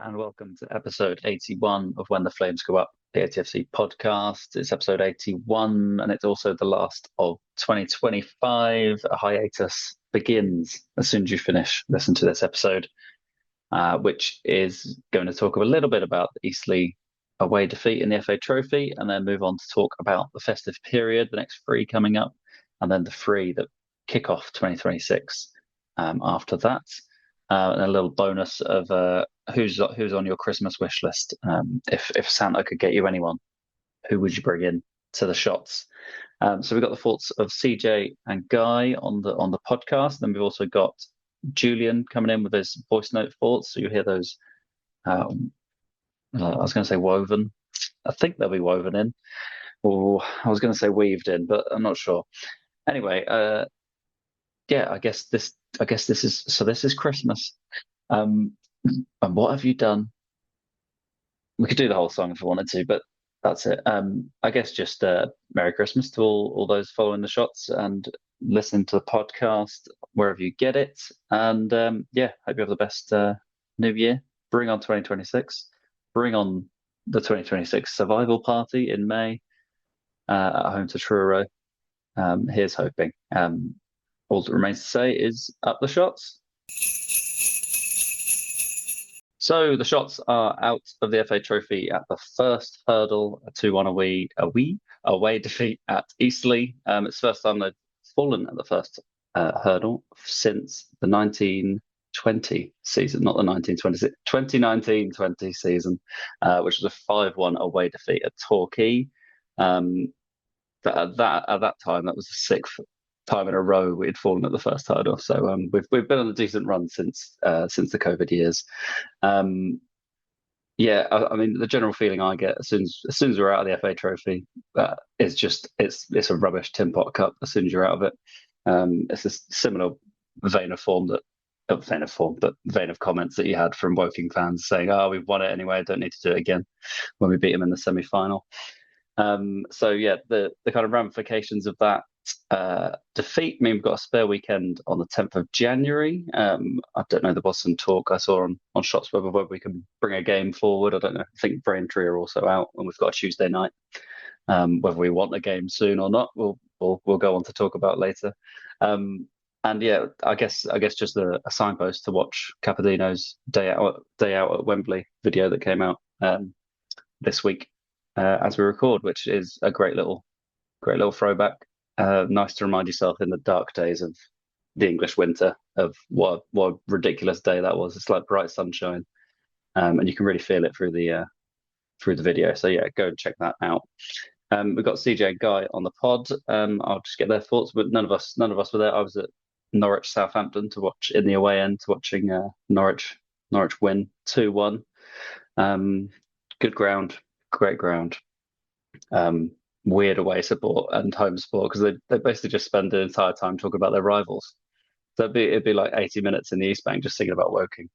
and welcome to episode 81 of When the Flames Go Up, the ATFC podcast. It's episode 81, and it's also the last of 2025. A hiatus begins as soon as you listen to this episode, which is going to talk a little bit about the Eastleigh away defeat in the FA Trophy, and then move on to talk about the festive period, the next three coming up, and then the three that kick off 2026 after that. And a little bonus of who's on your Christmas wish list. If Santa could get you anyone, who would you bring in to the shots? So we've got the thoughts of CJ and Guy on the podcast. Then we've also got Julian coming in with his voice note thoughts. So you hear those. I was going to say woven. I think they'll be woven in. Or I was going to say weaved in, but I'm not sure. Anyway, yeah, I guess this is Christmas. And what have you done? We could do the whole song if we wanted to, but that's it. I guess just Merry Christmas to all those following the shots and listening to the podcast wherever you get it. And yeah, hope you have the best New Year. Bring on 2026. Bring on the 2026 survival party in May at home to Truro. Here's hoping. All that remains to say is up the shots. So the shots are out of the FA Trophy at the first hurdle, a 2-1 away defeat at Eastleigh. It's the first time they've fallen at the first hurdle since the 1920 season, not the 1920, 2019-20 season, which was a 5-1 away defeat at Torquay. At that time, that was the sixth time in a row we had fallen at the first hurdle. So we've been on a decent run since the COVID years. Yeah, I mean the general feeling I get as soon as we're out of the FA Trophy is just it's a rubbish tin pot cup as soon as you're out of it. It's a similar vein of comments that you had from Woking fans saying, "Oh, we've won it anyway. Don't need to do it again," when we beat them in the semi-final. So yeah, the kind of ramifications of that defeat mean we've got a spare weekend on the 10th of January. I don't know, there was some talk I saw on Shots whether we can bring a game forward. I don't know. I think Braintree are also out, and we've got a Tuesday night. Whether we want a game soon or not, we'll go on to talk about later. And yeah, I guess just a signpost to watch Capadino's day out at Wembley video that came out this week as we record, which is a great little throwback. Nice to remind yourself in the dark days of the English winter of what a ridiculous day that was. It's like bright sunshine, and you can really feel it through the video. So yeah, go and check that out. We've got CJ and Guy on the pod. I'll just get their thoughts, but none of us were there. I was at Norwich Southampton to watch in the away end, watching Norwich win 2-1. Good ground, great ground. Weird away support and home support because they basically just spend the entire time talking about their rivals. So it'd be like 80 minutes in the East Bank just singing about Woking,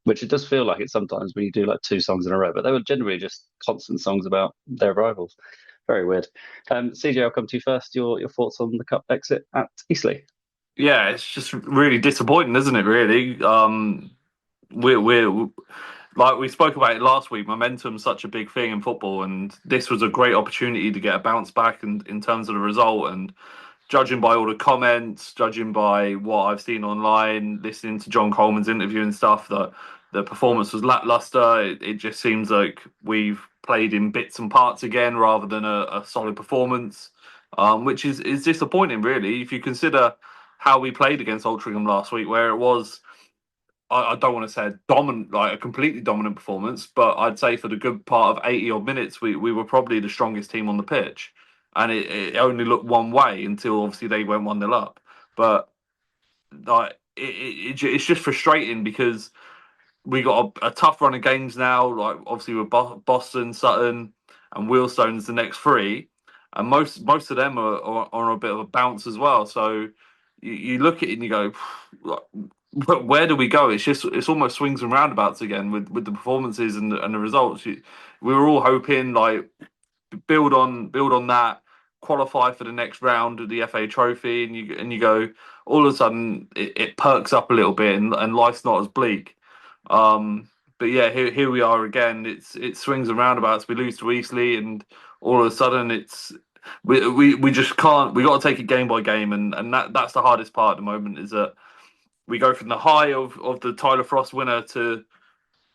which it does feel like it sometimes when you do like two songs in a row, but they were generally just constant songs about their rivals. Very weird. CJ, I'll come to you first. Your thoughts on the cup exit at Eastleigh? Yeah, it's just really disappointing, isn't it? Really, we're like we spoke about it last week. Momentum's such a big thing in football, and this was a great opportunity to get a bounce back in terms of the result. And judging by all the comments, judging by what I've seen online, listening to John Coleman's interview and stuff, that the performance was lackluster. It just seems like we've played in bits and parts again rather than a solid performance, which is disappointing, really, if you consider how we played against Altrincham last week, where it was, I don't want to say a completely dominant performance, but I'd say for the good part of 80 odd minutes, we were probably the strongest team on the pitch. And it only looked one way until obviously they went 1-0 up. But like it's just frustrating because we got a tough run of games now, like obviously with Boston, Sutton, and Wealdstone's the next three. And most of them are on a bit of a bounce as well. So you look at it and you go, where do we go? It's almost swings and roundabouts again with the performances and the results. We were all hoping like build on that, qualify for the next round of the FA Trophy, and you go all of a sudden it perks up a little bit and life's not as bleak. but yeah, here we are again. It swings and roundabouts. We lose to Eastleigh, and all of a sudden we just can't. We got to take it game by game, and that's the hardest part at the moment. Is that we go from the high of the Tyler Frost winner to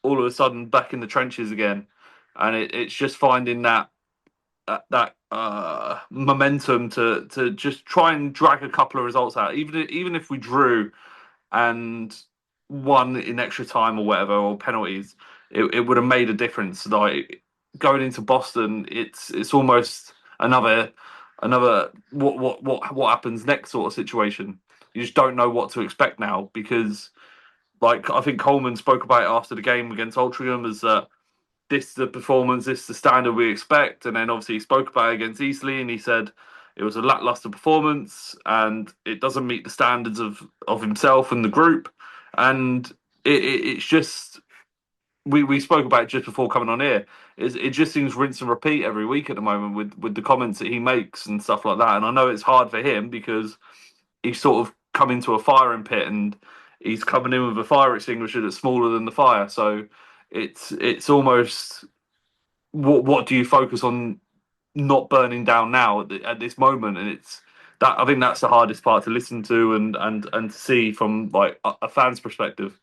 all of a sudden back in the trenches again, and it's just finding that momentum to just try and drag a couple of results out, even if we drew and won in extra time or whatever, or penalties, it would have made a difference. Like going into Boston, it's almost another what happens next sort of situation. You just don't know what to expect now because, like I think Coleman spoke about it after the game against Altrincham, is that this is the performance, this is the standard we expect. And then obviously he spoke about it against Eastleigh and he said it was a lackluster performance and it doesn't meet the standards of himself and the group. And it's just, we spoke about it just before coming on here. It just seems rinse and repeat every week at the moment with the comments that he makes and stuff like that. And I know it's hard for him because he's sort of come into a firing pit and he's coming in with a fire extinguisher that's smaller than the fire. So it's almost what do you focus on not burning down now at this moment, and it's that I think that's the hardest part to listen to and to see from like a fan's perspective.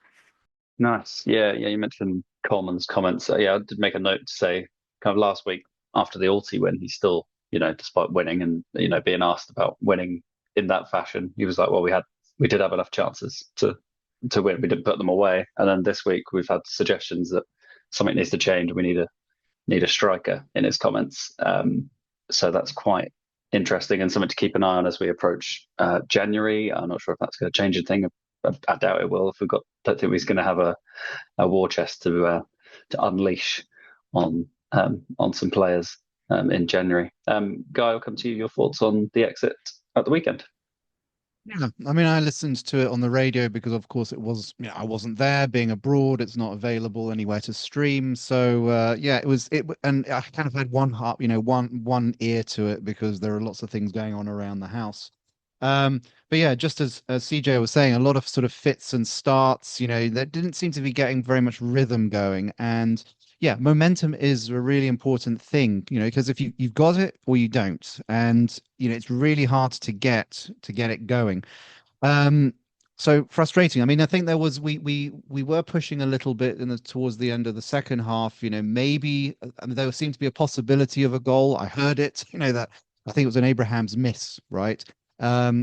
Nice. Yeah, yeah. You mentioned Coleman's comments. Yeah, I did make a note to say, kind of last week after the Alty win, he still, despite winning and being asked about winning in that fashion, he was like, "Well, we did have enough chances to win. We didn't put them away." And then this week we've had suggestions that something needs to change. We need a striker in his comments. So that's quite interesting and something to keep an eye on as we approach January. I'm not sure if that's going to change a thing. I doubt it will. Don't think he's going to have a war chest to unleash on some players in January. Guy, I'll come to you. Your thoughts on the exit at the weekend? Yeah, I mean, I listened to it on the radio because, of course, it was, I wasn't there, being abroad. It's not available anywhere to stream. So, yeah, and I kind of had one heart, one ear to it because there are lots of things going on around the house. But yeah, just as CJ was saying, a lot of sort of fits and starts, that didn't seem to be getting very much rhythm going. And yeah, momentum is a really important thing, because if you've got it or you don't, and it's really hard to get it going. Um, so frustrating. I mean, I think we were pushing a little bit towards the end of the second half. Maybe I mean, there seemed to be a possibility of a goal. I heard it. That I think it was an Abraham's miss, right?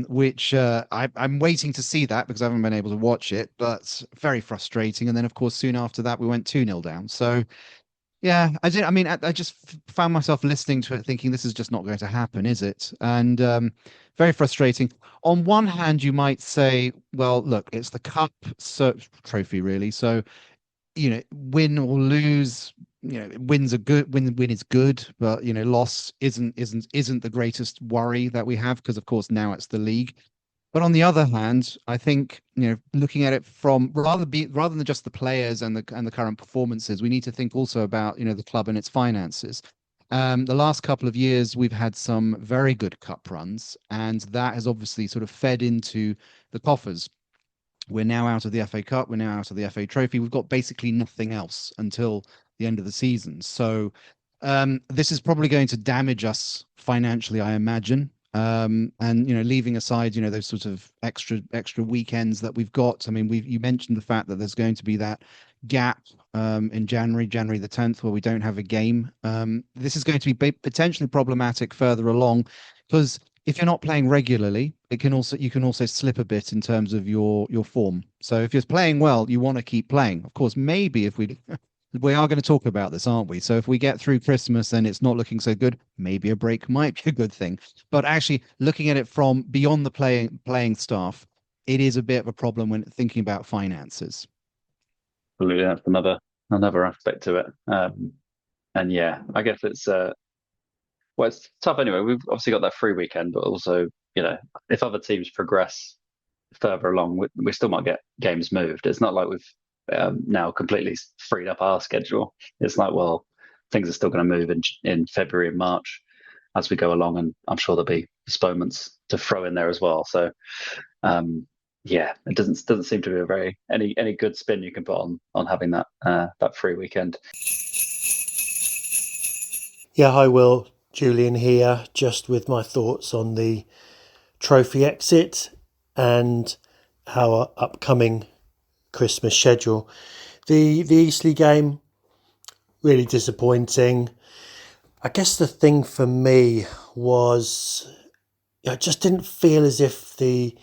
Which I'm waiting to see that because I haven't been able to watch it, but very frustrating. And then, of course, soon after that, we went 2-0 down. So, yeah, I did. I mean, I just found myself listening to it thinking this is just not going to happen, is it? And very frustrating. On one hand, you might say, well, look, it's the cup trophy, really. So, win or lose, wins are good. Win is good, but loss isn't the greatest worry that we have because, of course, now it's the league. But on the other hand, I think looking at it from rather than just the players and the current performances, we need to think also about the club and its finances. The last couple of years, we've had some very good cup runs, and that has obviously sort of fed into the coffers. We're now out of the FA Cup. We're now out of the FA Trophy. We've got basically nothing else until the end of the season. So this is probably going to damage us financially, I imagine. And leaving aside those sort of extra weekends that we've got. I mean, you mentioned the fact that there's going to be that gap in January the 10th, where we don't have a game. This is going to be potentially problematic further along because if you're not playing regularly, you can also slip a bit in terms of your form. So if you're playing well, you want to keep playing. Of course, maybe if we are going to talk about this, aren't we? So if we get through Christmas and it's not looking so good, maybe a break might be a good thing. But actually, looking at it from beyond the playing staff, it is a bit of a problem when thinking about finances. Absolutely, that's another aspect to it. And yeah, I guess it's tough anyway. We've obviously got that free weekend, but also, if other teams progress further along, we still might get games moved. It's not like we've now completely freed up our schedule. It's like, well, things are still going to move in February and March as we go along, and I'm sure there'll be postponements to throw in there as well. So, yeah, it doesn't seem to be a very any good spin you can put on having that free weekend. Yeah, hi Will, Julian here, just with my thoughts on the trophy exit and our upcoming Christmas schedule. The Eastleigh game, really disappointing. I guess the thing for me was, it just didn't feel as if the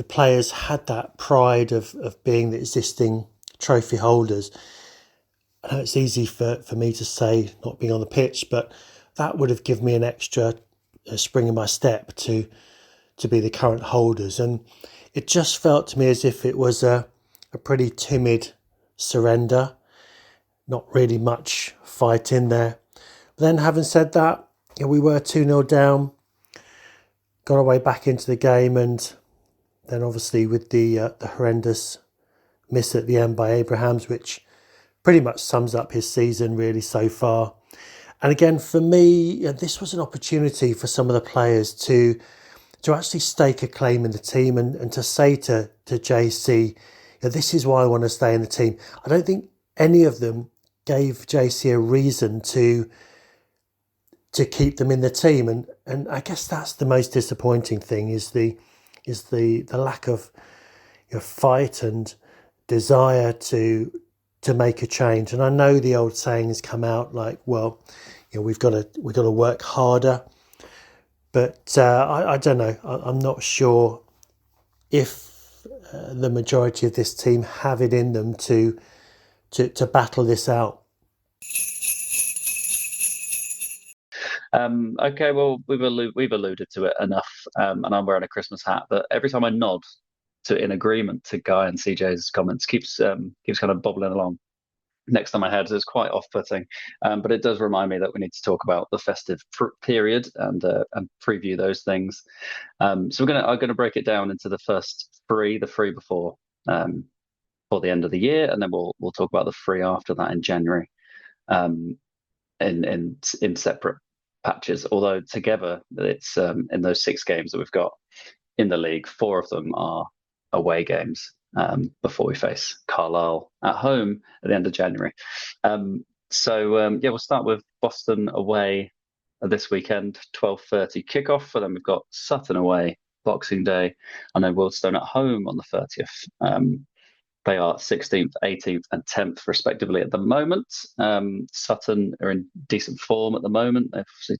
players had that pride of being the existing trophy holders. I know it's easy for me to say not being on the pitch, but that would have given me an extra spring in my step to be the current holders. And it just felt to me as if it was a pretty timid surrender, not really much fight in there. But then having said that, we were 2-0 down, got our way back into the game, and then obviously with the horrendous miss at the end by Abrahams, which pretty much sums up his season really so far. And again, for me, this was an opportunity for some of the players to actually stake a claim in the team and to say to JC, this is why I want to stay in the team. I don't think any of them gave JC a reason to keep them in the team. And I guess that's the most disappointing thing is the lack of fight and desire to make a change. And I know the old saying has come out like, well, we've got to work harder. But I don't know. I'm not sure if the majority of this team have it in them to battle this out. Okay, well, we've alluded to it enough, and I'm wearing a Christmas hat. But every time I nod in agreement to Guy and CJ's comments, keeps kind of bobbling along next to my head. So it's quite off-putting, but it does remind me that we need to talk about the festive period and preview those things. So I'm gonna break it down into the first three, the three before the end of the year, and then we'll talk about the three after that in January, in separate patches. Although together, it's in those 6 games that we've got in the league, 4 of them are away games. Before we face Carlisle at home at the end of January. We'll start with Boston away this weekend, 12:30 kickoff, and then we've got Sutton away Boxing Day, and then Wealdstone at home on the 30th. They are 16th, 18th, and 10th respectively at the moment. Sutton are in decent form at the moment. They've obviously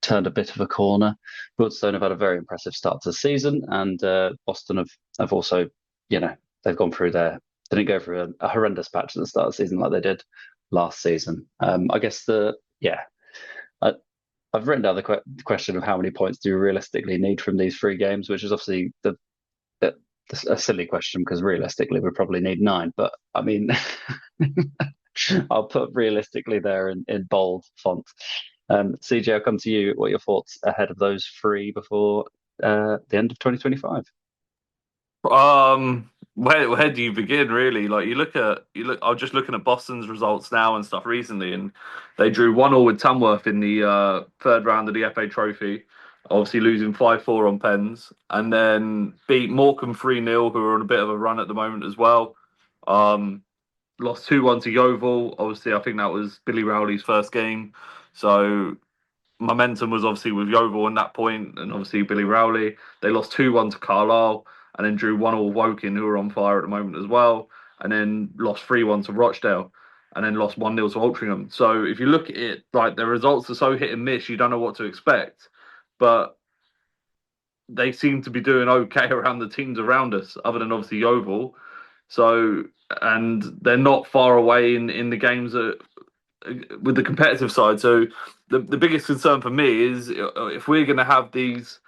turned a bit of a corner. Wealdstone have had a very impressive start to the season, and Boston have also, they've gone through they didn't go through a horrendous patch at the start of the season like they did last season. I guess I've written down the question of how many points do you realistically need from these 3 games, which is obviously a silly question because realistically we probably need 9. But I mean, I'll put realistically there in bold font. CJ, I'll come to you. What are your thoughts ahead of those 3 before the end of 2025? Where do you begin, really? Like you look. I'm just looking at Boston's results now and stuff recently, and they drew 1-1 with Tamworth in the 3rd round of the FA Trophy. Obviously losing 5-4 on pens, and then beat Morecambe 3-0, who are on a bit of a run at the moment as well. Lost 2-1 to Yeovil. Obviously, I think that was Billy Rowley's first game, so momentum was obviously with Yeovil on that point, and obviously Billy Rowley. They lost 2-1 to Carlisle, and then drew 1-1 with Woking, who are on fire at the moment as well, and then lost 3-1 to Rochdale, and then lost 1-0 to Altrincham. So if you look at it, like the results are so hit and miss, you don't know what to expect. But they seem to be doing okay around the teams around us, other than obviously Yeovil. So, and they're not far away in the games with the competitive side. So the biggest concern for me is if we're going to have these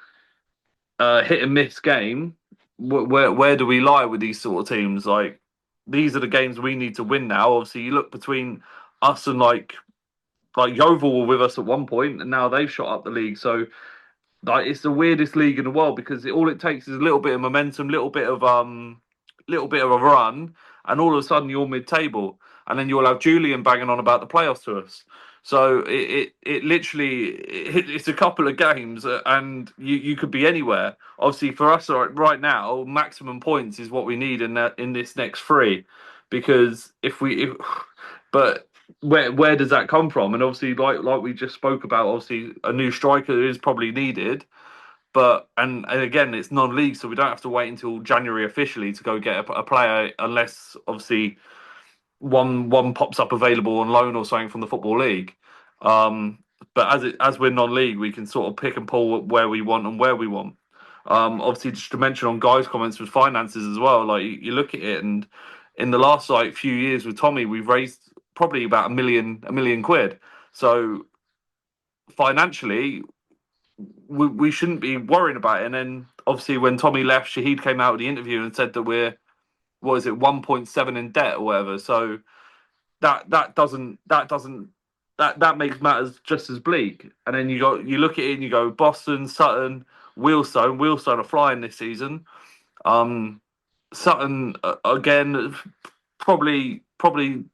hit and miss game, where do we lie with these sort of teams? Like, these are the games we need to win now. Obviously, you look between us and like Yeovil were with us at one point, and now they've shot up the league. So like, it's the weirdest league in the world because all it takes is a little bit of momentum, little bit of a run, and all of a sudden you're mid-table. and then you'll have Julian banging on about the playoffs to us. So it literally it's a couple of games, and you could be anywhere. Obviously, for us right now, maximum points is what we need in this next three, because but where does that come from? And obviously, like we just spoke about, obviously a new striker is probably needed. But and again, it's non-league, so we don't have to wait until January officially to go get a player, unless obviously one pops up available on loan or something from the football league. But as we're non-league, we can sort of pick and pull where we want and where we want. Obviously, just to mention on Guy's comments with finances as well. Like you look at it, and in the last few years with Tommy, we've raised probably about a million quid. So financially, we shouldn't be worrying about it. And then obviously when Tommy left, Shahid came out with the interview and said that we're, what is it, 1.7 in debt or whatever. So that makes matters just as bleak. And then you look at it and you go Boston, Sutton, Wheelstone are flying this season. Sutton again, probably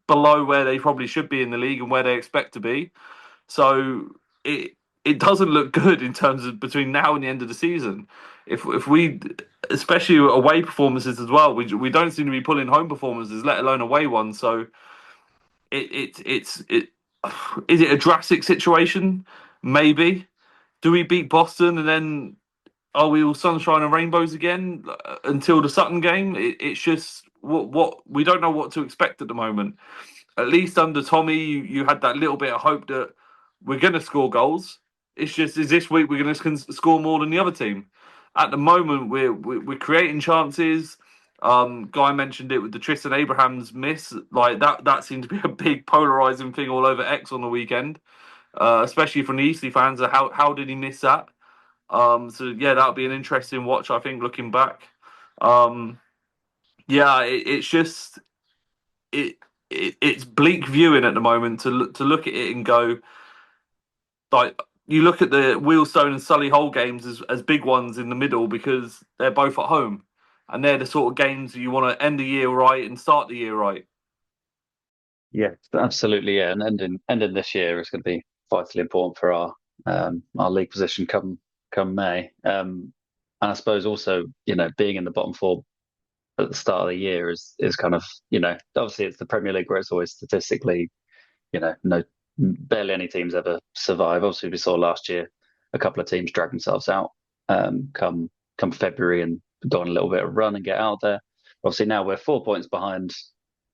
below where they probably should be in the league and where they expect to be. So it doesn't look good in terms of between now and the end of the season. If we, especially away performances as well, we don't seem to be pulling home performances, let alone away ones. So it's is it a drastic situation? Maybe. Do we beat Boston and then are we all sunshine and rainbows again until the Sutton game? It's just what we don't know what to expect at the moment. At least under Tommy, you had that little bit of hope that we're going to score goals. It's just, is this week we're going to score more than the other team? At the moment, we're creating chances. Guy mentioned it with the Tristan Abrahams miss. Like that seemed to be a big polarizing thing all over X on the weekend, especially from the Eastleigh fans. How did he miss that? So yeah, that'll be an interesting watch, I think, looking back. Yeah, it's just it's bleak viewing at the moment to look at it and go, like, you look at the Wheelstone and Solihull games as big ones in the middle because they're both at home, and they're the sort of games you want to end the year right and start the year right. Yeah, absolutely. Yeah, and ending this year is going to be vitally important for our league position come May. And I suppose also, being in the bottom four at the start of the year is kind of, obviously it's the Premier League where it's always statistically, no, barely any teams ever survive. Obviously, we saw last year a couple of teams drag themselves out come February and go on a little bit of run and get out there. Obviously, now we're 4 points behind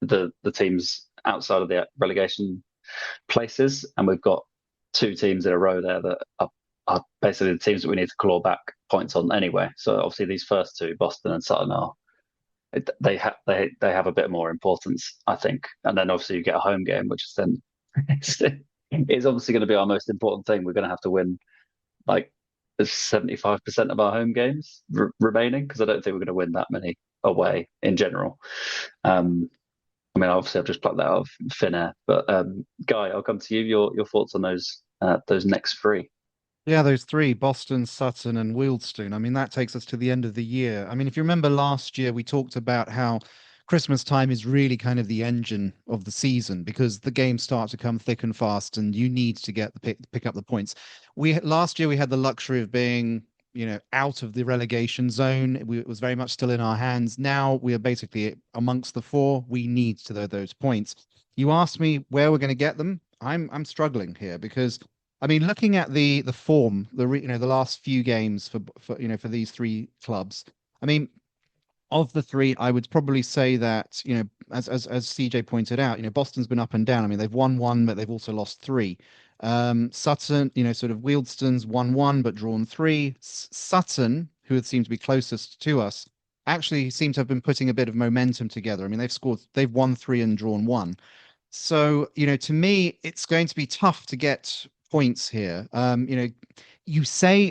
the teams outside of the relegation places, and we've got two teams in a row there that are basically the teams that we need to claw back points on anyway. So obviously, these first two, Boston and Sutton, they have a bit more importance, I think. And then obviously you get a home game, which is then is obviously going to be our most important thing. We're going to have to win like 75% of our home games remaining, because I don't think we're going to win that many away in general. I mean, obviously I've just plucked that out of thin air, but Guy, I'll come to you. Your thoughts on those next three? Yeah, those three, Boston, Sutton, and Wealdstone. I mean, that takes us to the end of the year. I mean, if you remember last year, we talked about how Christmas time is really kind of the engine of the season because the games start to come thick and fast, and you need to get pick up the points. Last year we had the luxury of being, out of the relegation zone. It was very much still in our hands. Now we are basically amongst the four. We need those points. You asked me where we're going to get them. I'm struggling here because, I mean, looking at the form, the last few games for these three clubs. I mean, of the three, I would probably say that, as CJ pointed out, Boston's been up and down. I mean, they've won one, but they've also lost three. Sutton, sort of Wealdstone's won one but drawn three. Sutton, who seemed to be closest to us, actually seem to have been putting a bit of momentum together. I mean, they've won three and drawn one. So, to me, it's going to be tough to get points here. You say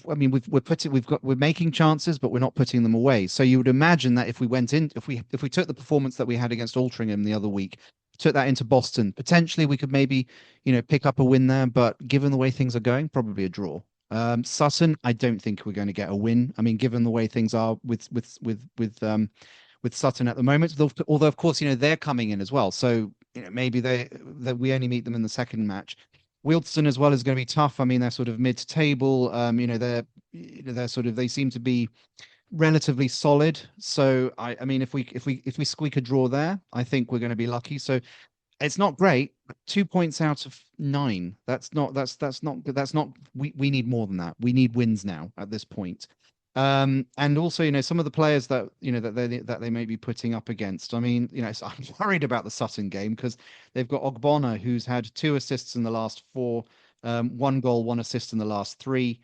I mean we're making chances, but we're not putting them away. So you would imagine that if we took the performance that we had against Altrincham the other week, took that into Boston, potentially we could maybe pick up a win there. But given the way things are going, probably a draw. Sutton, I don't think we're going to get a win. I mean, given the way things are with with Sutton at the moment. Although of course, they're coming in as well. So, maybe that we only meet them in the second match. Wealdstone as well is going to be tough. I mean, they're sort of mid-table. They seem to be relatively solid. So I mean, if we squeak a draw there, I think we're going to be lucky. So it's not great, but 2 points out of 9. That's not good. We need more than that. We need wins now at this point. And also, some of the players that they may be putting up against. I mean, so I'm worried about the Sutton game because they've got Ogbonna, who's had 2 assists in the last 4, 1 goal, 1 assist in the last 3.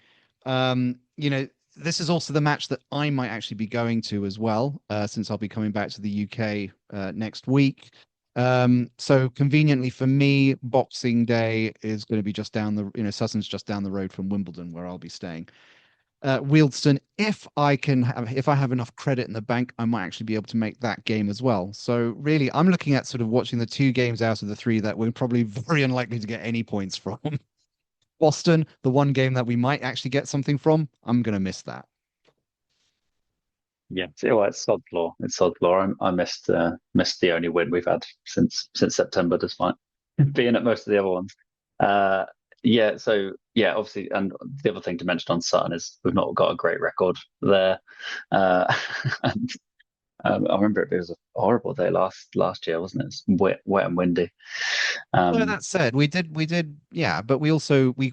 This is also the match that I might actually be going to as well, since I'll be coming back to the UK next week. So conveniently for me, Boxing Day is going to be just Sutton's just down the road from Wimbledon, where I'll be staying. Wealdstone, if I have enough credit in the bank, I might actually be able to make that game as well. So really, I'm looking at sort of watching the 2 games out of the 3 that we're probably very unlikely to get any points from. Boston, the 1 game that we might actually get something from, I'm going to miss that. Yeah, it's sod law. It's sod law. I missed the only win we've had since September, despite being at most of the other ones. Obviously, and the other thing to mention on Sutton is we've not got a great record there. And I remember it was a horrible day last year, wasn't it? It's wet and windy. So that said, we did, yeah, but we also we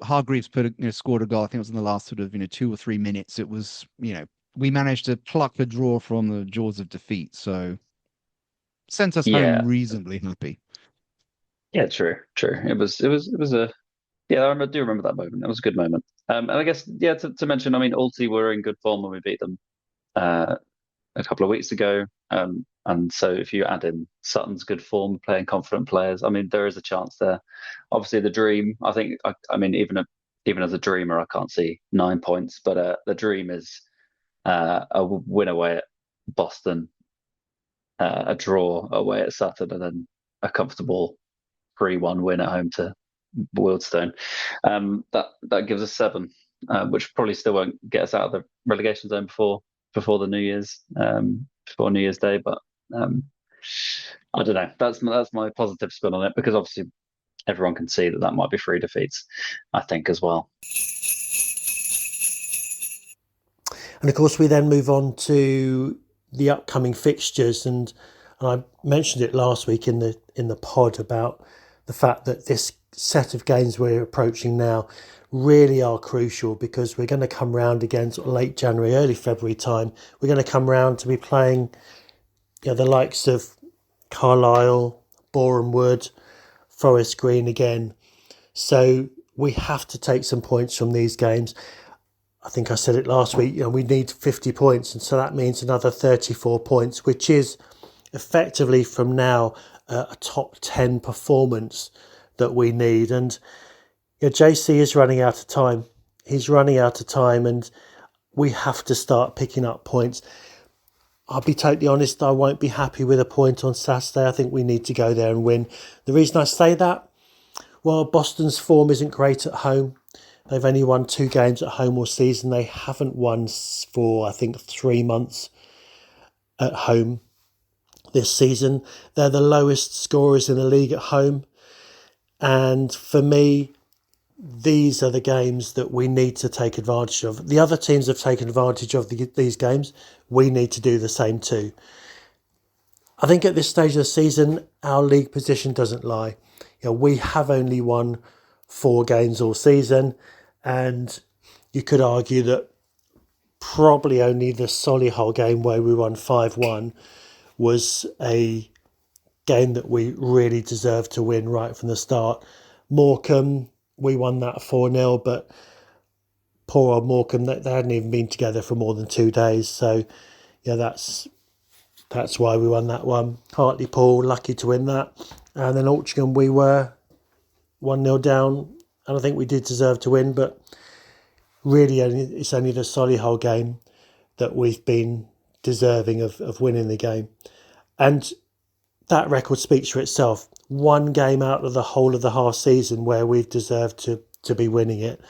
Hargreaves scored a goal. I think it was in the last sort of 2 or 3 minutes. It was we managed to pluck a draw from the jaws of defeat, so sent us home reasonably happy. Yeah, true. It was a I do remember that moment. That was a good moment. And I guess to mention, I mean, Alty were in good form when we beat them a couple of weeks ago. And so if you add in Sutton's good form, playing confident players, I mean, there is a chance there. Obviously, the dream, I think, I mean, even as a dreamer, I can't see 9 points, but the dream is a win away at Boston, a draw away at Sutton, and then a comfortable 3-1 win at home to Wealdstone. That gives us 7, which probably still won't get us out of the relegation zone before the New Year's before New Year's Day, but I don't know. That's my positive spin on it, because obviously everyone can see that might be 3 defeats, I think, as well. And of course, we then move on to the upcoming fixtures, and I mentioned it last week in the pod about the fact that this set of games we're approaching now really are crucial, because we're going to come round again sort of late January, early February time. We're going to come round to be playing the likes of Carlisle, Boreham Wood, Forest Green again. So we have to take some points from these games. I think I said it last week, we need 50 points. And so that means another 34 points, which is effectively from now a top 10 performance that we need. And JC is running out of time. He's running out of time, and we have to start picking up points. I'll be totally honest, I won't be happy with a point on Saturday. I think we need to go there and win. The reason I say that, well, Boston's form isn't great at home. They've only won 2 games at home all season. They haven't won for, I think, 3 months at home this season. They're the lowest scorers in the league at home. And for me, these are the games that we need to take advantage of. The other teams have taken advantage of these games. We need to do the same too. I think at this stage of the season, our league position doesn't lie. We have only won 4 games all season, and you could argue that probably only the Solihull game where we won 5-1 was a game that we really deserved to win right from the start. Morecambe, we won that 4-0, but poor old Morecambe, they hadn't even been together for more than 2 days. So, that's why we won that one. Hartlepool, lucky to win that. And then Altrincham, we were 1-0 down, and I think we did deserve to win, but really it's only the Solihull game that we've been deserving of winning the game. And that record speaks for itself. 1 game out of the whole of the half season where we've deserved to be winning it.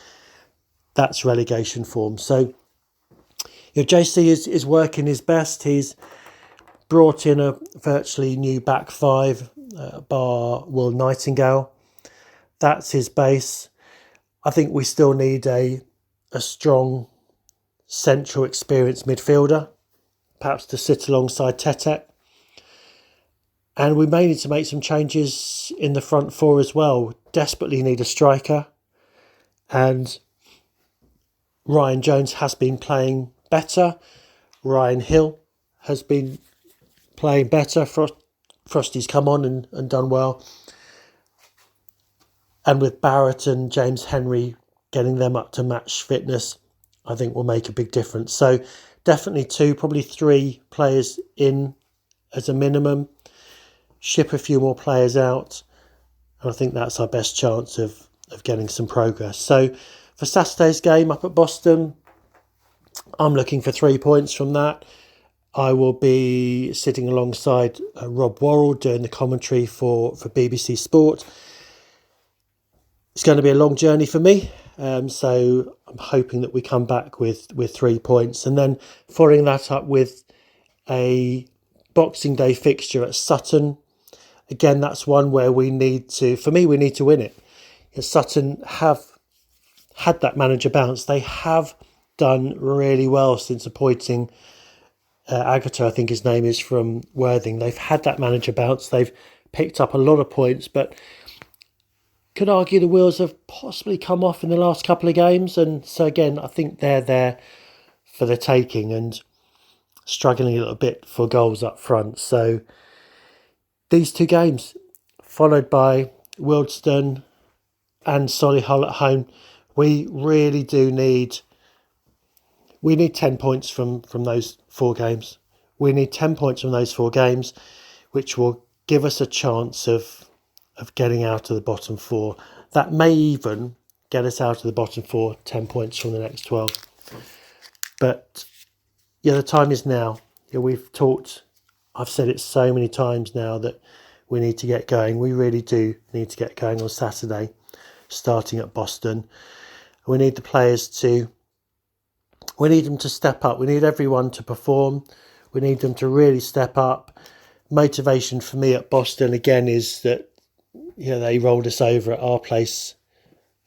That's relegation form. So JC is working his best. He's brought in a virtually new back five, bar Will Nightingale. That's his base. I think we still need a strong central experienced midfielder, perhaps to sit alongside Tete. And we may need to make some changes in the front four as well. Desperately need a striker. And Ryan Jones has been playing better. Ryan Hill has been playing better. Frosty's come on and done well. And with Barrett and James Henry getting them up to match fitness, I think will make a big difference. So definitely 2, probably 3 players in as a minimum. Ship a few more players out. And I think that's our best chance of getting some progress. So for Saturday's game up at Boston, I'm looking for 3 points from that. I will be sitting alongside Rob Worrell doing the commentary for BBC Sport. It's going to be a long journey for me, so I'm hoping that we come back with 3 points. And then following that up with a Boxing Day fixture at Sutton. Again, that's one where we need to win it. Sutton have had that manager bounce. They have done really well since appointing Agata, I think his name is, from Worthing. They've had that manager bounce. They've picked up a lot of points, but could argue the wheels have possibly come off in the last couple of games. And so again, I think they're there for the taking and struggling a little bit for goals up front. So these 2 games, followed by Wealdstone and Solihull at home, we really do need 10 points from those 4 games. We need 10 points from those 4 games, which will give us a chance of getting out of the bottom 4. That may even get us out of the bottom 4, 10 points from the next 12. But yeah, the time is now. We've talked, I've said it so many times now that we need to get going. We really do need to get going on Saturday, starting at Boston. We need the players we need them to step up. We need everyone to perform. We need them to really step up. Motivation for me at Boston, again, is that they rolled us over at our place,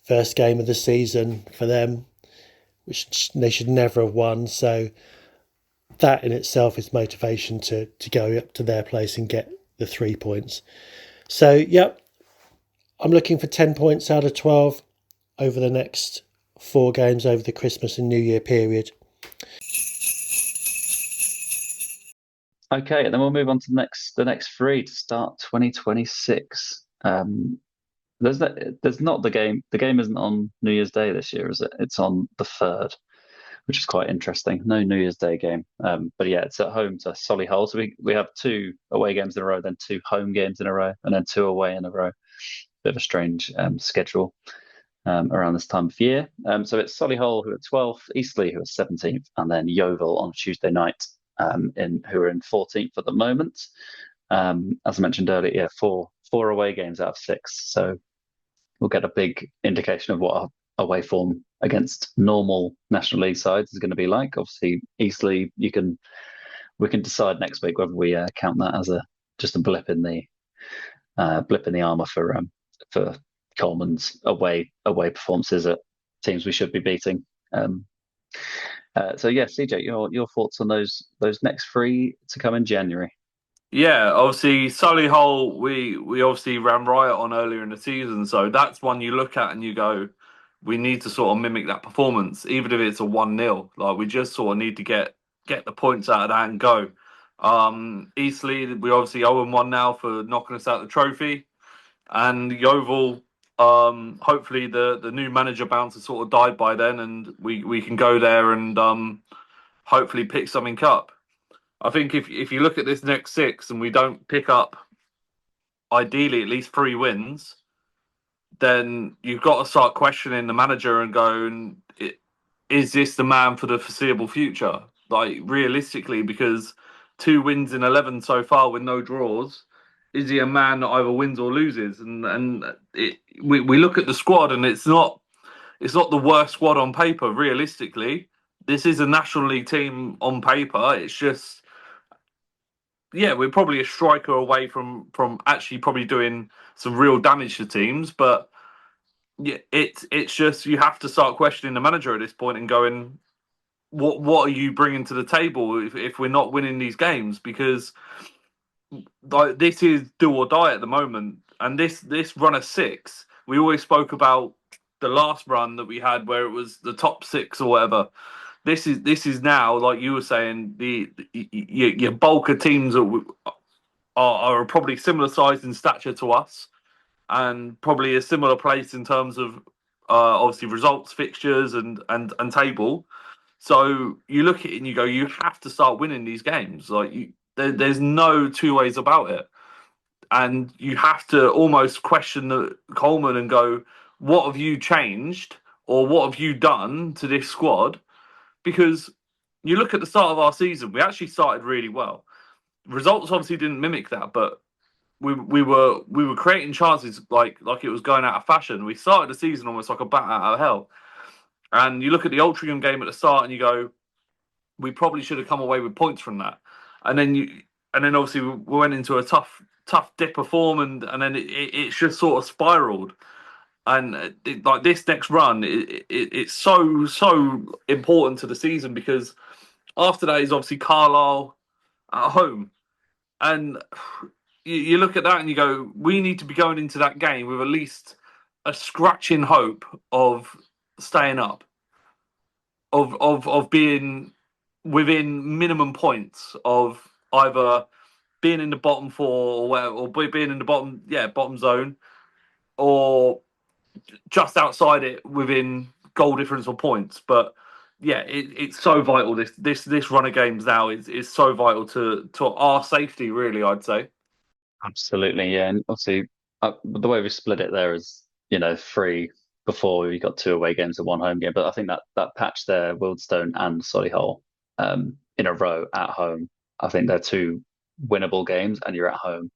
first game of the season for them, which they should never have won. So that in itself is motivation to go up to their place and get the 3 points. So, yep, I'm looking for 10 points out of 12 over the next 4 games over the Christmas and New Year period. Okay, and then we'll move on to the next 3 to start 2026. There's not the game. The game isn't on New Year's Day this year, is it? It's on the 3rd, which is quite interesting. No New Year's Day game. But yeah, it's at home to Solihull. So we have 2 away games in a row, then 2 home games in a row, and then 2 away in a row. Bit of a strange schedule around this time of year. So it's Solihull who are 12th, Eastleigh who are 17th, and then Yeovil on Tuesday night who are in 14th at the moment. As I mentioned earlier, yeah, 4 away games out of 6. So we'll get a big indication of what our away form against normal National League sides is going to be like. Obviously, Eastleigh, we can decide next week whether we count that as just a blip in the armour for Coleman's away performances at teams we should be beating. So yeah, CJ, your thoughts on those next 3 to come in January? Yeah, obviously Solihull, we obviously ran riot on earlier in the season, so that's one you look at and you go, we need to sort of mimic that performance, even if it's a 1-0. Like, we just sort of need to get the points out of that and go. Eastleigh, we obviously 0-1 now for knocking us out the trophy, and Yeovil, hopefully the new manager bounce has sort of died by then, and we can go there and hopefully pick something up. I think if you look at this next 6 and we don't pick up, ideally, at least 3 wins, then you've got to start questioning the manager and going, is this the man for the foreseeable future? Like, realistically, because 2 wins in 11 so far with no draws, is he a man that either wins or loses? And we look at the squad and it's not the worst squad on paper, realistically. This is a National League team on paper. It's just yeah, we're probably a striker away from actually probably doing some real damage to teams. But yeah, it's just you have to start questioning the manager at this point and going, what are you bringing to the table if we're not winning these games? Because like this is do or die at the moment, and this run of 6, we always spoke about the last run that we had where it was the top 6 or whatever. This is now, like you were saying, your bulk of teams are probably similar size in stature to us, and probably a similar place in terms of obviously results, fixtures, and table. So you look at it and you go, you have to start winning these games. Like there's no two ways about it, and you have to almost question the Coleman and go, what have you changed or what have you done to this squad? Because you look at the start of our season, we actually started really well. Results obviously didn't mimic that, but we were creating chances like it was going out of fashion. We started the season almost like a bat out of hell. And you look at the Altrincham game at the start and you go, we probably should have come away with points from that. And then obviously we went into a tough dip of form, and then it's just sort of spiraled. And like this next run, it's so important to the season, because after that is obviously Carlisle at home, and you look at that and you go, we need to be going into that game with at least a scratching hope of staying up, of being within minimum points of either being in the bottom 4 or whatever, or being in the bottom zone, or just outside it within goal difference or points. But yeah, it's so vital. This run of games now is so vital to our safety, really, I'd say. Absolutely, yeah. And obviously, the way we split it there is, 3 before we got 2 away games and 1 home game. But I think that patch there, Wildstone and Solihull, in a row at home, I think they're 2 winnable games, and you're at home.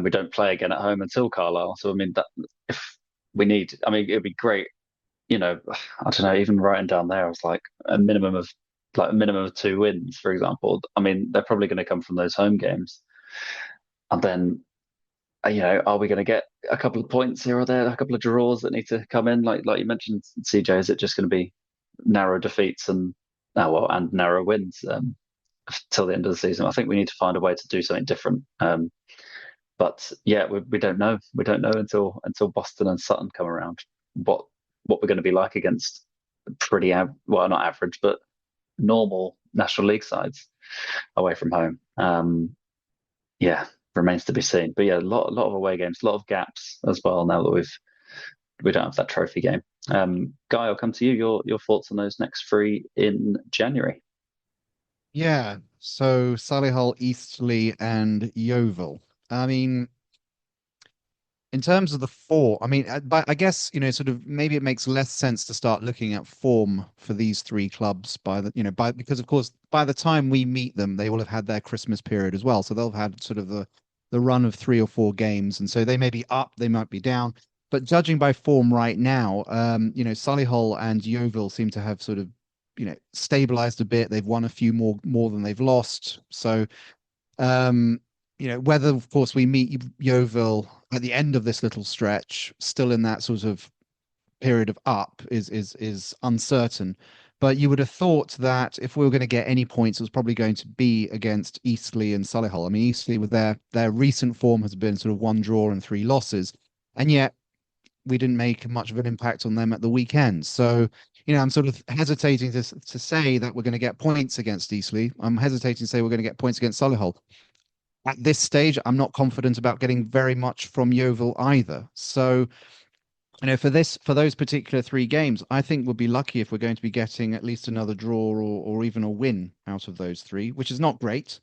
We don't play again at home until Carlisle. So I mean, that if we need, I mean, it'd be great. I don't know. Even writing down there, I was like a minimum of 2 wins, for example. I mean, they're probably going to come from those home games, and then are we going to get a couple of points here or there, a couple of draws that need to come in? Like you mentioned, CJ, is it just going to be narrow defeats and narrow wins till the end of the season? I think we need to find a way to do something different. But yeah, we don't know. We don't know until Boston and Sutton come around what we're going to be like against pretty well, not average, but normal National League sides away from home. Yeah, remains to be seen. But yeah, a lot of away games, a lot of gaps as well now that we don't have that trophy game. Guy, I'll come to you. Your thoughts on those next 3 in January? Yeah, so Solihull, Eastleigh, and Yeovil. I mean, in terms of the 4, I mean, but I guess, sort of maybe it makes less sense to start looking at form for these 3 clubs because of course by the time we meet them, they will have had their Christmas period as well. So they'll have had sort of the run of 3 or 4 games, and so they may be up, they might be down. But judging by form right now, Solihull and Yeovil seem to have sort of, stabilized a bit. They've won a few more than they've lost. So, whether, of course, we meet Yeovil at the end of this little stretch, still in that sort of period of up, is uncertain. But you would have thought that if we were going to get any points, it was probably going to be against Eastleigh and Solihull. I mean, Eastleigh, with their recent form, has been sort of 1 draw and 3 losses, and yet we didn't make much of an impact on them at the weekend. So, I'm sort of hesitating to say that we're going to get points against Eastleigh. I'm hesitating to say we're going to get points against Solihull. At this stage, I'm not confident about getting very much from Yeovil either. So, for those particular 3 games, I think we'll be lucky if we're going to be getting at least another draw or even a win out of those 3, which is not great.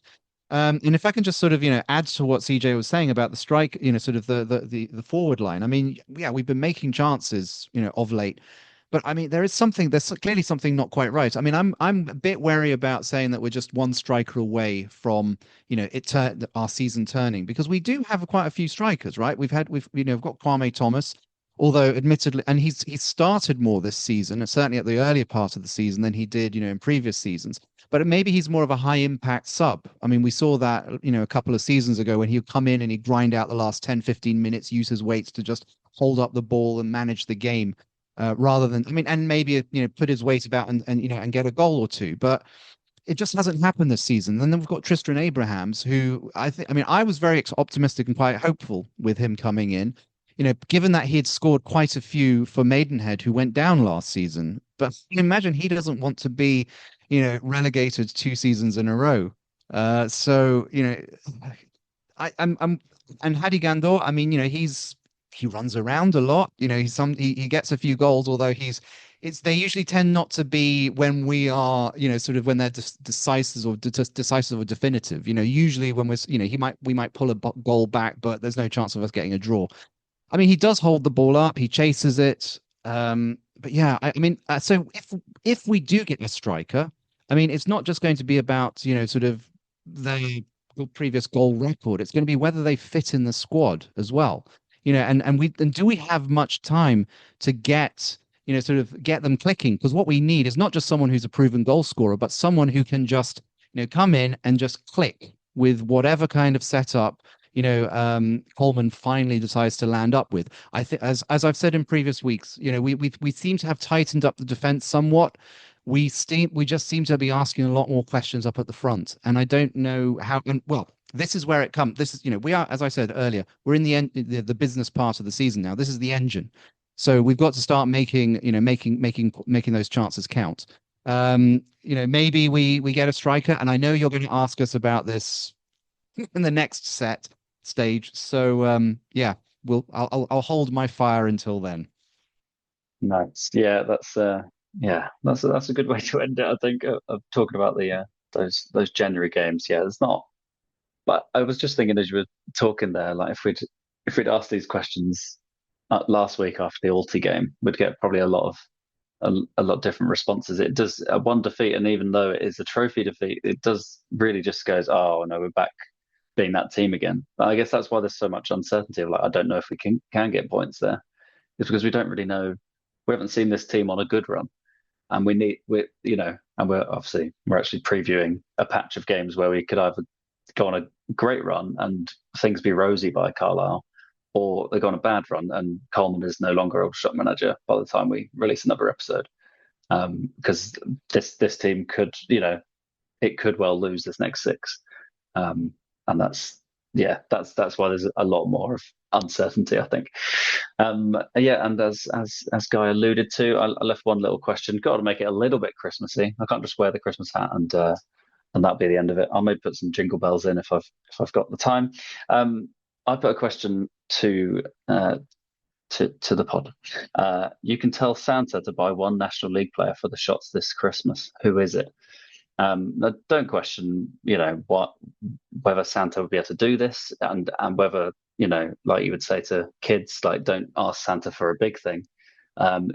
And if I can just sort of, add to what CJ was saying about the strike, sort of the forward line. I mean, yeah, we've been making chances, of late, but I mean, there's clearly something not quite right. I mean, I'm a bit wary about saying that we're just 1 striker away from, our season turning, because we do have quite a few strikers, right? We've got Kwame Thomas. Although admittedly, and he's started more this season, and certainly at the earlier part of the season than he did, in previous seasons. But maybe he's more of a high impact sub. I mean, we saw that, a couple of seasons ago when he'd come in and he'd grind out the last 10, 15 minutes, use his weights to just hold up the ball and manage the game, rather than, I mean, and maybe, put his weight about and get a goal or two. But it just hasn't happened this season. And then we've got Tristan Abrahams, who I was very optimistic and quite hopeful with him coming in, given that he had scored quite a few for Maidenhead, who went down last season. But imagine he doesn't want to be, relegated 2 seasons in a row. So, I'm and Hadi Gandor, I mean, he runs around a lot. He gets a few goals, although they usually tend not to be when we are, sort of when they're decisive or decisive or definitive. Usually when we might pull a goal back, but there's no chance of us getting a draw. I mean, he does hold the ball up, he chases it. But yeah, I mean, so if we do get a striker, I mean, it's not just going to be about, sort of the previous goal record. It's going to be whether they fit in the squad as well. And do we have much time to get, sort of get them clicking? Because what we need is not just someone who's a proven goal scorer, but someone who can just, come in and just click with whatever kind of setup, Coleman finally decides to land up with. I think, as I've said in previous weeks, we seem to have tightened up the defense somewhat. We just seem to be asking a lot more questions up at the front, and I don't know how. And well, this is where it comes. This is, we are, as I said earlier, we're in the business part of the season now. This is the engine, so we've got to start making those chances count. Maybe we get a striker, and I know you're going to ask us about this in the next stage. So yeah, I'll hold my fire until then. Nice. Yeah, that's a good way to end it. I think of talking about the those January games. Yeah, it's not. But I was just thinking as you were talking there, like if we'd asked these questions last week after the Alty game, we'd get probably a lot different responses. It does one defeat, and even though it is a trophy defeat, it does really just goes, oh no, we're back being that team again. But I guess that's why there's so much uncertainty of like, I don't know if we can get points there. It's because we don't really know. We haven't seen this team on a good run, and and we're actually previewing a patch of games where we could either go on a great run and things be rosy by Carlisle, or they go on a bad run and Coleman is no longer Aldershot manager by the time we release another episode. Because this team could, it could well lose this next 6. And that's why there's a lot more of uncertainty, I think. Yeah, and as Guy alluded to, I left one little question. Got to make it a little bit Christmassy. I can't just wear the Christmas hat and that'll be the end of it. I may put some jingle bells in if I've got the time. I put a question to the pod. You can tell Santa to buy one National League player for the shots this Christmas. Who is it? Now don't question, whether Santa would be able to do this, and whether, like you would say to kids, like don't ask Santa for a big thing.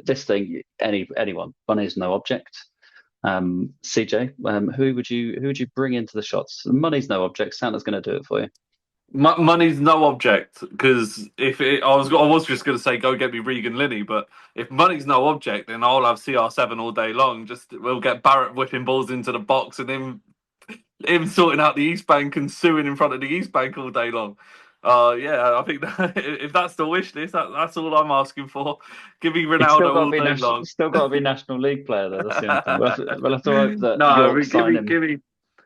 This thing, anyone, money is no object. CJ, who would you bring into the shots? Money's no object. Santa's going to do it for you. Money's no object, because I was just going to say go get me Regan Linney, but if money's no object, then I'll have CR7 all day long. We'll get Barrett whipping balls into the box and him sorting out the East Bank and suing in front of the East Bank all day long. Yeah, I think that, if that's the wish list, that's all I'm asking for. Give me Ronaldo all day long. Still got to be National League player though. That's the only thing. We'll have to hope that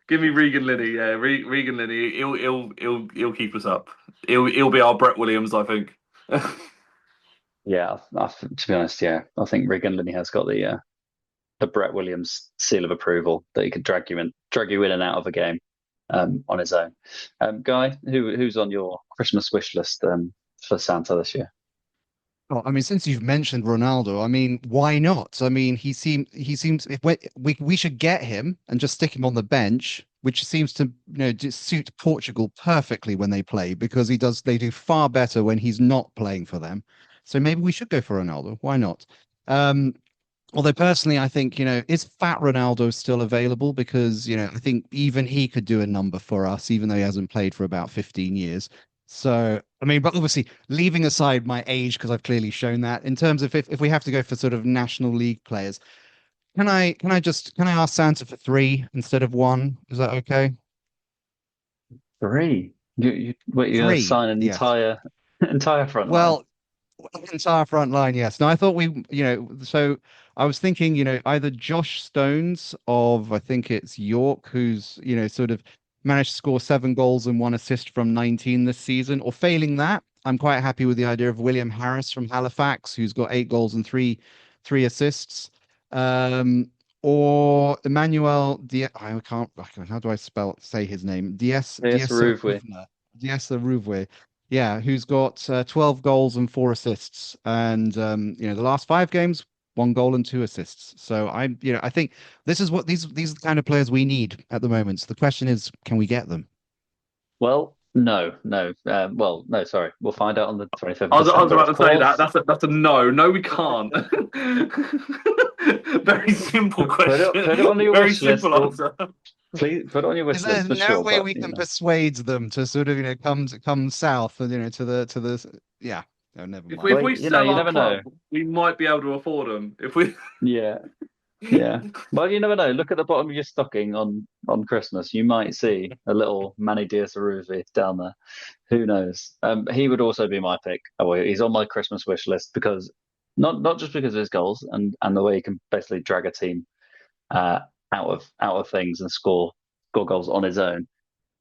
Give me Regan Linney. Yeah, Regan Linney. He'll keep us up. He'll be our Brett Williams, I think. Yeah, to be honest, yeah, I think Regan Linney has got the Brett Williams seal of approval that he could drag you in and out of a game on his own. Guy, who's on your Christmas wish list for Santa this year? Well, I mean, since you've mentioned Ronaldo, I mean, why not? I mean, he seems if we should get him and just stick him on the bench, which seems to just suit Portugal perfectly when they play, because they do far better when he's not playing for them. So maybe we should go for Ronaldo. Why not? Although personally, I think, is Fat Ronaldo still available? Because, I think even he could do a number for us, even though he hasn't played for about 15 years. So, I mean, but obviously leaving aside my age, because I've clearly shown that, in terms of if we have to go for sort of National League players, can I ask Santa for 3 instead of 1? Is that okay? 3. You're gonna 3, sign an yes. entire front line. Well, entire front line, yes. No, I thought so I was thinking, either Josh Stones of, I think it's York, who's, sort of managed to score 7 goals and 1 assist from 19 this season, or failing that, I'm quite happy with the idea of William Harris from Halifax, who's got 8 goals and three assists. Or Emmanuel I can't, how do I say his name? Diaz Rouvre. Yeah, who's got 12 goals and 4 assists, and the last 5 games, 1 goal and 2 assists. So I think this is what these are the kind of players we need at the moment. So the question is, can we get them? Well, no. Well, no, sorry. We'll find out on the 25th of I was December, about to of say course. that's a no. No, we can't. Very simple question. Put it on your Very wish list. simple answer. Please put it on your wish Is list there for no sure. way But, we can persuade them to sort of come south and to the yeah? No, never mind. If we sell you our never club, know. we might be able to afford them. If we Yeah. Well, you never know. Look at the bottom of your stocking on Christmas. You might see a little Manny Diaz-Aruvi down there. Who knows? He would also be my pick. Oh, well, he's on my Christmas wish list because not just because of his goals and the way he can basically drag a team out of things and score goals on his own.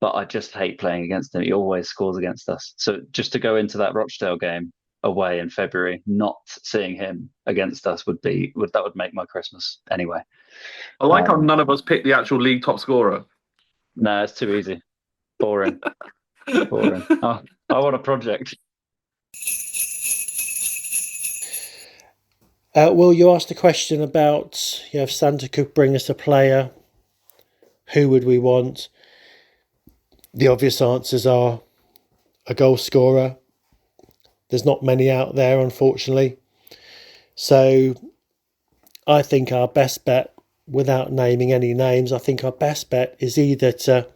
But I just hate playing against him. He always scores against us. So just to go into that Rochdale game away in February, not seeing him against us would make my Christmas anyway. I like how none of us picked the actual league top scorer. No, it's too easy. Boring. Boring. Oh, I want a project. Will, you asked a question about if Santa could bring us a player, who would we want? The obvious answers are a goal scorer. There's not many out there, unfortunately. So I think our best bet, without naming any names, I think our best bet is either to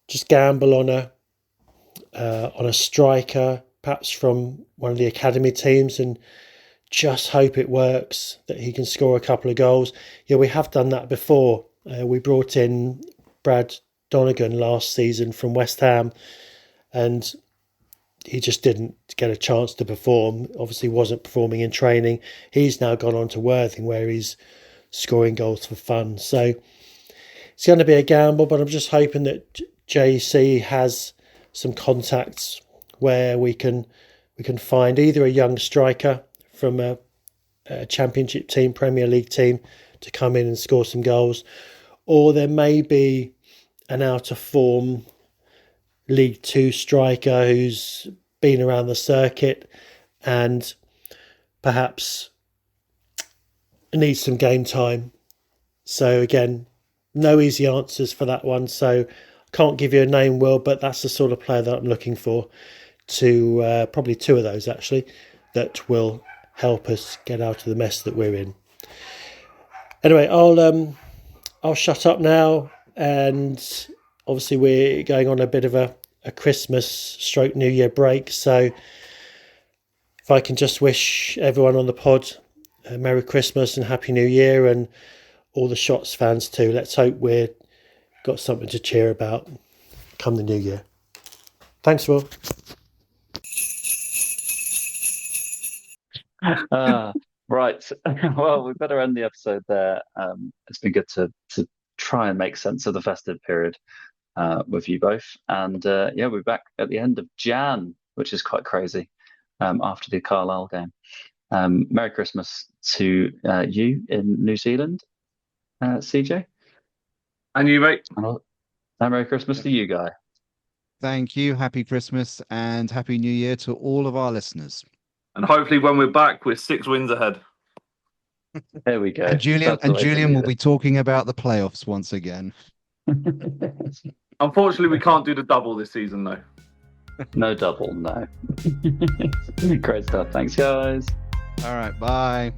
just gamble on a striker, perhaps from one of the academy teams, and just hope it works, that he can score a couple of goals. Yeah, we have done that before. We brought in Brad Donegan last season from West Ham, and he just didn't get a chance to perform. Obviously wasn't performing in training. He's now gone on to Worthing, where he's scoring goals for fun. So it's going to be a gamble, but I'm just hoping that JC has some contacts where we can find either a young striker from a Championship team, Premier League team, to come in and score some goals, or there may be an out of form League Two striker who's been around the circuit and perhaps needs some game time. So again, no easy answers for that one. So can't give you a name, Will, but that's the sort of player that I'm looking for. To probably 2 of those actually, that will help us get out of the mess that we're in. Anyway, I'll shut up now, and obviously we're going on a bit of a Christmas / New Year break. So if I can just wish everyone on the pod a Merry Christmas and Happy New Year, and all the Shots fans too. Let's hope we've got something to cheer about come the new year. Thanks, Will. Right. Well, we better end the episode there. It's been good to try and make sense of the festive period with you both. And we're back at the end of Jan, which is quite crazy, after the Carlisle game. Merry Christmas to you in New Zealand, CJ. And you, mate. And Merry Christmas to you, Guy. Thank you. Happy Christmas and Happy New Year to all of our listeners. And hopefully when we're back, we're 6 wins ahead. There we go. And Julian will be talking about the playoffs once again. Unfortunately, we can't do the double this season, though. No double, no. Great stuff. Thanks, guys. All right, bye.